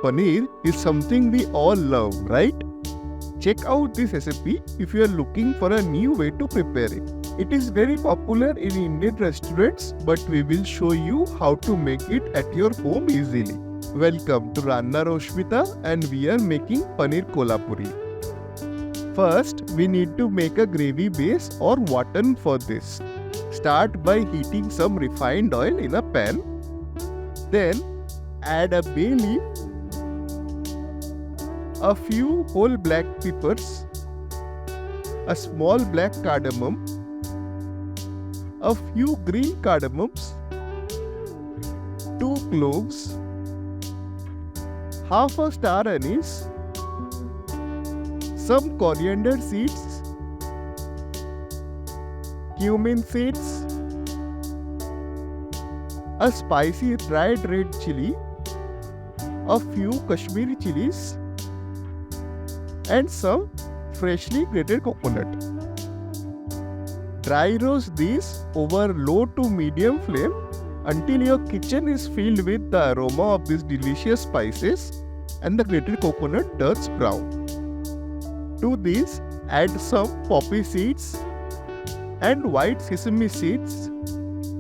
Paneer is something we all love, right? Check out this recipe if you are looking for a new way to prepare it. It is very popular in Indian restaurants, but we will show you how to make it at your home easily. Welcome to Ranna Roshmita, and we are making Paneer Kolhapuri. First, we need to make a gravy base or watan for this. Start by heating some refined oil in a pan. Then, add a bay leaf, a few whole black peppers, a small black cardamom, a few green cardamoms, 2 cloves, half a star anise, some coriander seeds, cumin seeds, a spicy dried red chili, a few Kashmiri chilies, and some freshly grated coconut. Dry roast these over low to medium flame until your kitchen is filled with the aroma of these delicious spices and the grated coconut turns brown. To this, add some poppy seeds and white sesame seeds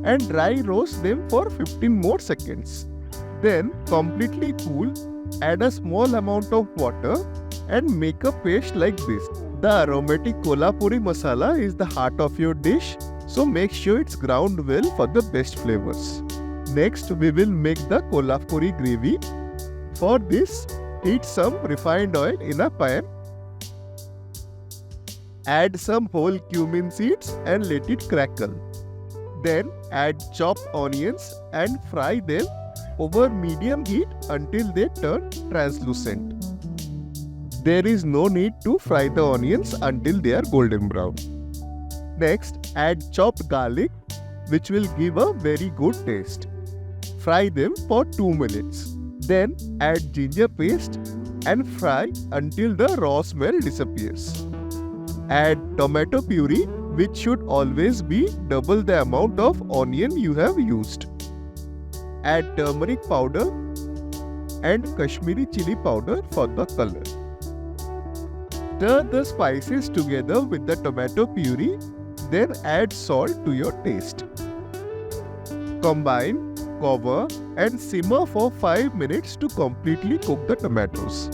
and dry roast them for 15 more seconds. Then completely cool, add a small amount of water and make a paste like this. The aromatic Kolhapuri Masala is the heart of your dish, so make sure it's ground well for the best flavors. Next, we will make the Kolhapuri gravy. For this, heat some refined oil in a pan. Add some whole cumin seeds and let it crackle. Then add chopped onions and fry them over medium heat until they turn translucent. There is no need to fry the onions until they are golden brown. Next, add chopped garlic, which will give a very good taste. Fry them for 2 minutes. Then add ginger paste and fry until the raw smell disappears. Add tomato puree, which should always be double the amount of onion you have used. Add turmeric powder and Kashmiri chili powder for the color. Stir the spices together with the tomato puree, then add salt to your taste. Combine, cover and simmer for 5 minutes to completely cook the tomatoes.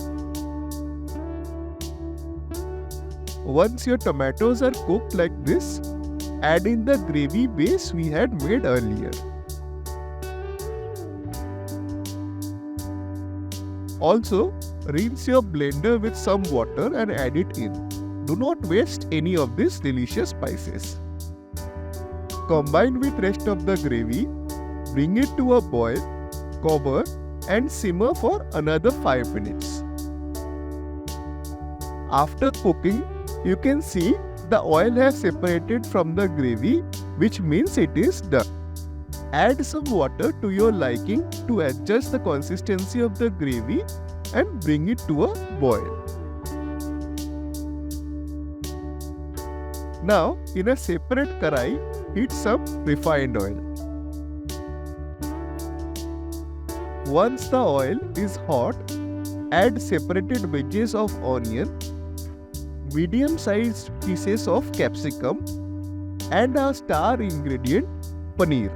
Once your tomatoes are cooked like this, add in the gravy base we had made earlier. Also, rinse your blender with some water and add it in. Do not waste any of these delicious spices. Combine with rest of the gravy, bring it to a boil, cover and simmer for another 5 minutes. After cooking, you can see the oil has separated from the gravy, which means it is done. Add some water to your liking to adjust the consistency of the gravy and bring it to a boil. Now, in a separate karai, heat some refined oil. Once the oil is hot, add separated wedges of onion, medium-sized pieces of capsicum, and a star ingredient, paneer.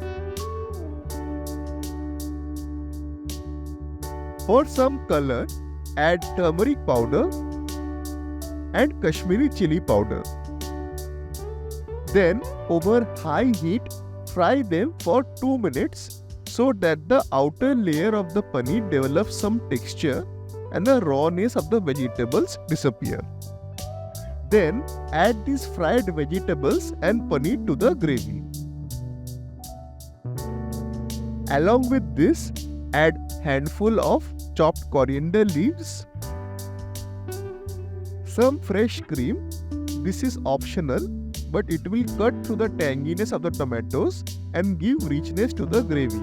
For some color, add turmeric powder and Kashmiri chili powder. Then, over high heat, fry them for 2 minutes so that the outer layer of the paneer develops some texture and the rawness of the vegetables disappear. Then, add these fried vegetables and paneer to the gravy. Along with this, add handful of chopped coriander leaves, some fresh cream. This is optional, but it will cut through the tanginess of the tomatoes and give richness to the gravy,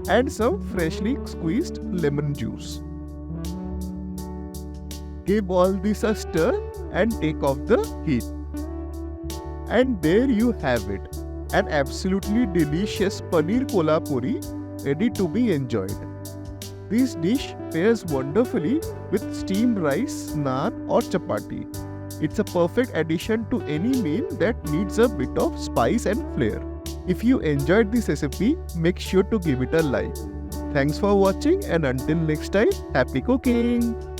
and some freshly squeezed lemon juice. Give all this a stir and take off the heat. And there you have it, an absolutely delicious Paneer Kolhapuri ready to be enjoyed. This dish pairs wonderfully with steamed rice, naan, or chapati. It's a perfect addition to any meal that needs a bit of spice and flair. If you enjoyed this recipe, make sure to give it a like. Thanks for watching, and until next time, happy cooking!